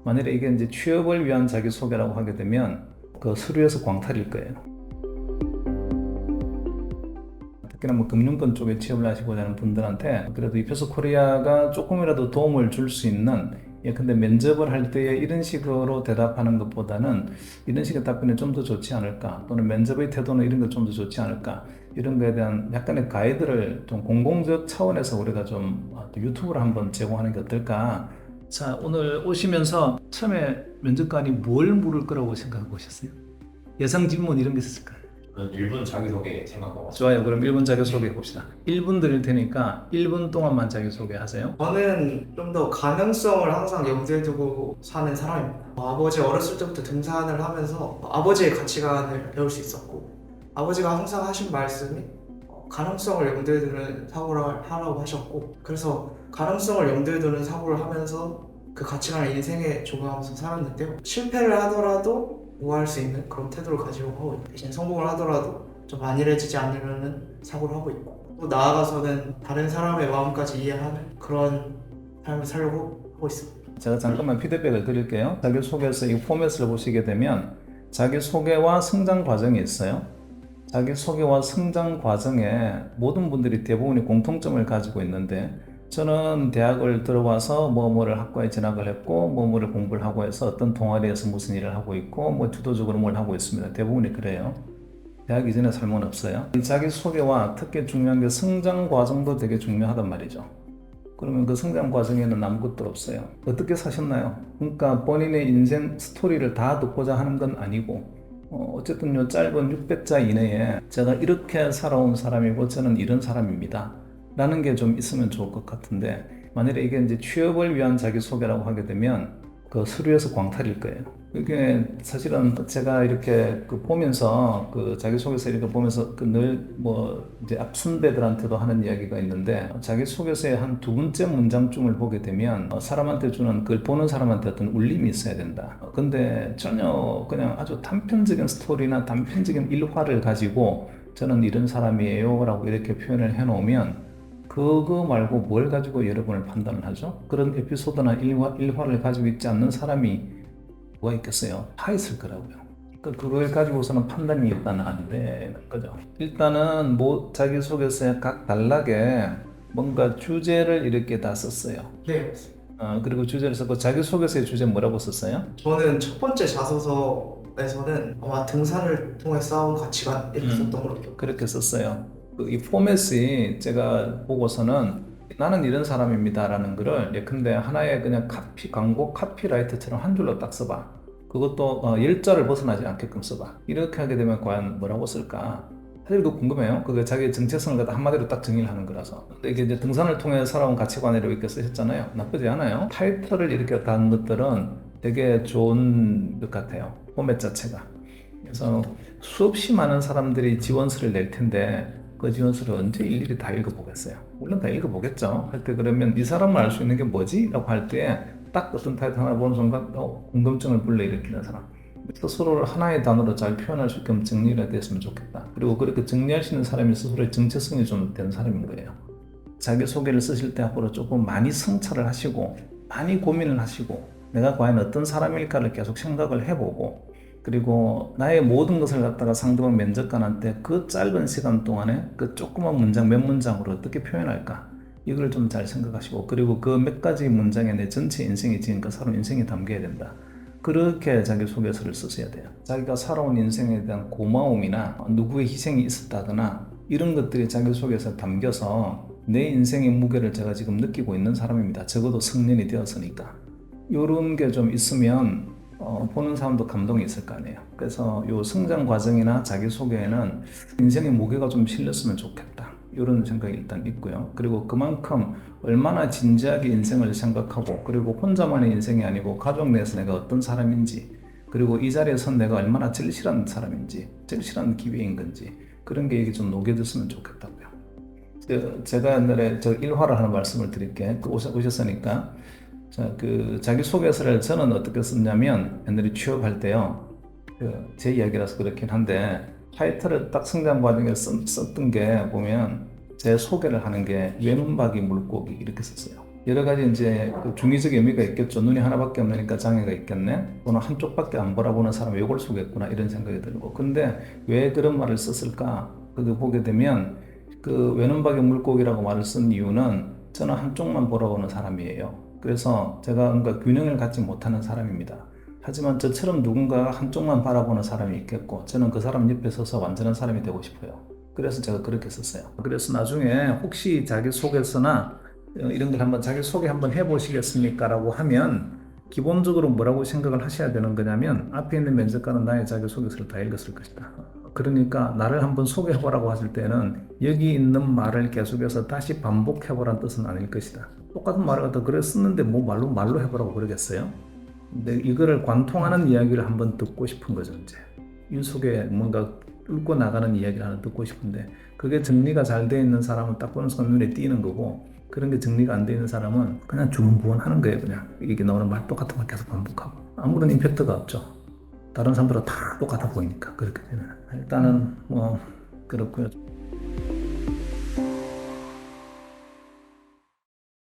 만일에 이게 이제 취업을 위한 자기소개라고 하게 되면 그 서류에서 광탈일 거예요. 특히나 뭐 금융권 쪽에 취업을 하시고자 하는 분들한테 그래도 이페소 코리아가 조금이라도 도움을 줄 수 있는, 근데 면접을 할 때 이런 식으로 대답하는 것보다는 이런 식의 답변이 좀 더 좋지 않을까, 또는 면접의 태도는 이런 거 좀 더 좋지 않을까, 이런 거에 대한 약간의 가이드를 좀 공공적 차원에서 우리가 좀 유튜브를 한번 제공하는 게 어떨까. 자, 오늘 오시면서 처음에 면접관이 뭘 물을 거라고 생각하고 오셨어요? 예상 질문 이런 게 있었을까요? 저는 1분 자기소개 생각하고 좋아요. 그럼 1분 자기소개 봅시다. 1분 드릴 테니까 1분 동안만 자기소개 하세요. 저는 좀 더 가능성을 항상 염두에 두고 사는 사람입니다. 아버지 어렸을 때부터 등산을 하면서 아버지의 가치관을 배울 수 있었고, 아버지가 항상 하신 말씀이 가능성을 염두에 두는 사고를 하라고 하셨고, 그래서 가능성을 염두에 두는 사고를 하면서 그 가치관을 인생에 적용하면서 살았는데요. 실패를 하더라도 우아할 수 있는 그런 태도를 가지고 하고 있고, 대신 성공을 하더라도 좀 안일해지지 않으려는 사고를 하고 있고, 또 나아가서는 다른 사람의 마음까지 이해하는 그런 삶을 살려고 하고 있습니다. 제가 잠깐만 피드백을 드릴게요. 자기소개서 이 포맷을 보시게 되면 자기소개와 성장 과정이 있어요. 자기소개와 성장 과정에 모든 분들이 대부분이 공통점을 가지고 있는데, 저는 대학을 들어와서 뭐뭐를 학과에 진학을 했고 뭐뭐를 공부를 하고 해서 어떤 동아리에서 무슨 일을 하고 있고 뭐 주도적으로 뭘 하고 있습니다. 대부분이 그래요. 대학 이전에 삶은 없어요. 이 자기소개와 특히 중요한 게 성장 과정도 되게 중요하단 말이죠. 그러면 그 성장 과정에는 아무것도 없어요. 어떻게 사셨나요? 그러니까 본인의 인생 스토리를 다 듣고자 하는 건 아니고, 어쨌든 요 짧은 600자 이내에 제가 이렇게 살아온 사람이고 저는 이런 사람입니다 라는 게 좀 있으면 좋을 것 같은데, 만일에 이게 이제 취업을 위한 자기소개라고 하게 되면 그 서류에서 광탈일 거예요. 이게 사실은 제가 이렇게 보면서 그 자기소개서 이렇게 보면서 그 늘 뭐 이제 앞순배들한테도 하는 이야기가 있는데, 자기소개서의 한 두 번째 문장쯤을 보게 되면 사람한테 주는, 그걸 보는 사람한테 어떤 울림이 있어야 된다. 근데 전혀 그냥 아주 단편적인 스토리나 단편적인 일화를 가지고 저는 이런 사람이에요 라고 이렇게 표현을 해놓으면 그거 말고 뭘 가지고 여러분을 판단을 하죠? 그런 에피소드나 일화를 가지고 있지 않는 사람이 뭐가 있겠어요? 다 있을 거라고요. 그걸 가지고서는 판단이 일단은 안 되는 거죠. 일단은 뭐 자기소개서에 각 단락에 뭔가 주제를 이렇게 다 썼어요. 네, 맞습니다. 그리고 주제를 썼고, 자기소개서의 주제 뭐라고 썼어요? 저는 첫 번째 자소서에서는 아마 등산을 통해 쌓아온 가치관 이렇게 썼던 걸로 기억해요. 그렇게 썼어요. 이 포맷이 제가 보고서는 나는 이런 사람입니다 라는 거를 예컨대 하나의 그냥 광고 카피라이트처럼 한 줄로 딱 써봐. 그것도 열자를 벗어나지 않게끔 써봐. 이렇게 하게 되면 과연 뭐라고 쓸까? 사실 그거 궁금해요. 그게 자기의 정체성을 갖다 한마디로 딱 정의를 하는 거라서. 근데 이게 이제 등산을 통해 살아온 가치관으로 이렇게 쓰셨잖아요. 나쁘지 않아요. 타이틀을 이렇게 단 것들은 되게 좋은 것 같아요. 포맷 자체가. 그래서 수없이 많은 사람들이 지원서를 낼 텐데 그 지원서를 언제 일일이 다 읽어보겠어요? 물론 다 읽어보겠죠. 할 때 그러면 이 사람을 알 수 있는 게 뭐지? 라고 할 때 딱 어떤 타이틀 하나 보는 순간 궁금증을 불러일으키는 사람. 스스로를 하나의 단어로 잘 표현할 수 있게끔 정리가 됐으면 좋겠다. 그리고 그렇게 정리할 수 있는 사람이 스스로의 정체성이 좀 되는 사람인 거예요. 자기소개를 쓰실 때 앞으로 조금 많이 성찰을 하시고 많이 고민을 하시고 내가 과연 어떤 사람일까를 계속 생각을 해보고, 그리고 나의 모든 것을 갖다가 상대방 면접관한테 그 짧은 시간 동안에 그 조그만 문장 몇 문장으로 어떻게 표현할까, 이걸 좀 잘 생각하시고, 그리고 그 몇 가지 문장에 내 전체 인생이 지금까 살아온 인생이 담겨야 된다. 그렇게 자기소개서를 쓰셔야 돼요. 자기가 살아온 인생에 대한 고마움이나 누구의 희생이 있었다거나 이런 것들이 자기소개서에 담겨서 내 인생의 무게를 제가 지금 느끼고 있는 사람입니다. 적어도 성년이 되었으니까. 이런 게 좀 있으면 보는 사람도 감동이 있을 거 아니에요. 그래서 이 성장 과정이나 자기소개에는 인생의 무게가 좀 실렸으면 좋겠다, 이런 생각이 일단 있고요. 그리고 그만큼 얼마나 진지하게 인생을 생각하고, 그리고 혼자만의 인생이 아니고 가족 내에서 내가 어떤 사람인지, 그리고 이 자리에서 내가 얼마나 절실한 사람인지, 절실한 기회인 건지, 그런 게 이게 좀 녹여졌으면 좋겠다고요. 제가 옛날에 저 일화를 하는 말씀을 드릴게. 오셨으니까. 자, 자기소개서를 저는 어떻게 썼냐면, 옛날에 취업할 때요, 제 이야기라서 그렇긴 한데, 타이틀을 딱 성장 과정에 썼던 게 보면, 제 소개를 하는 게 외눈박이 물고기 이렇게 썼어요. 여러 가지 이제 그 중의적 의미가 있겠죠. 눈이 하나밖에 없으니까 장애가 있겠네. 또는 한쪽밖에 안 바라보는 사람이 이걸 속겠구나 이런 생각이 들고. 근데 왜 그런 말을 썼을까? 그거 보게 되면 그 외눈박이 물고기라고 말을 쓴 이유는 저는 한쪽만 보러보는 사람이에요. 그래서 제가 뭔가 균형을 갖지 못하는 사람입니다. 하지만 저처럼 누군가가 한쪽만 바라보는 사람이 있겠고 저는 그 사람 옆에 서서 완전한 사람이 되고 싶어요. 그래서 제가 그렇게 썼어요. 그래서 나중에 혹시 자기소개서나 이런 걸 한번 자기소개 한번 해보시겠습니까? 라고 하면 기본적으로 뭐라고 생각을 하셔야 되는 거냐면 앞에 있는 면접관은 나의 자기소개서를 다 읽었을 것이다. 그러니까 나를 한번 소개해보라고 하실 때는 여기 있는 말을 계속해서 다시 반복해보라는 뜻은 아닐 것이다. 똑같은 말을 갖다 그래 썼는데 뭐 말로 해보라고 그러겠어요? 근데 이거를 관통하는 이야기를 한번 듣고 싶은 거죠. 이제 이 속에 뭔가 뚫고 나가는 이야기를 하나 듣고 싶은데 그게 정리가 잘 돼 있는 사람은 딱 보는 순간 눈에 띄는 거고 그런 게 정리가 안 돼 있는 사람은 그냥 주문부원 하는 거예요. 그냥 이게 나오는 말 똑같은 말 계속 반복하고 아무런 임팩트가 없죠. 다른 사람들은 다 똑같아 보이니까 그렇게 되면 일단은 뭐 그렇고요.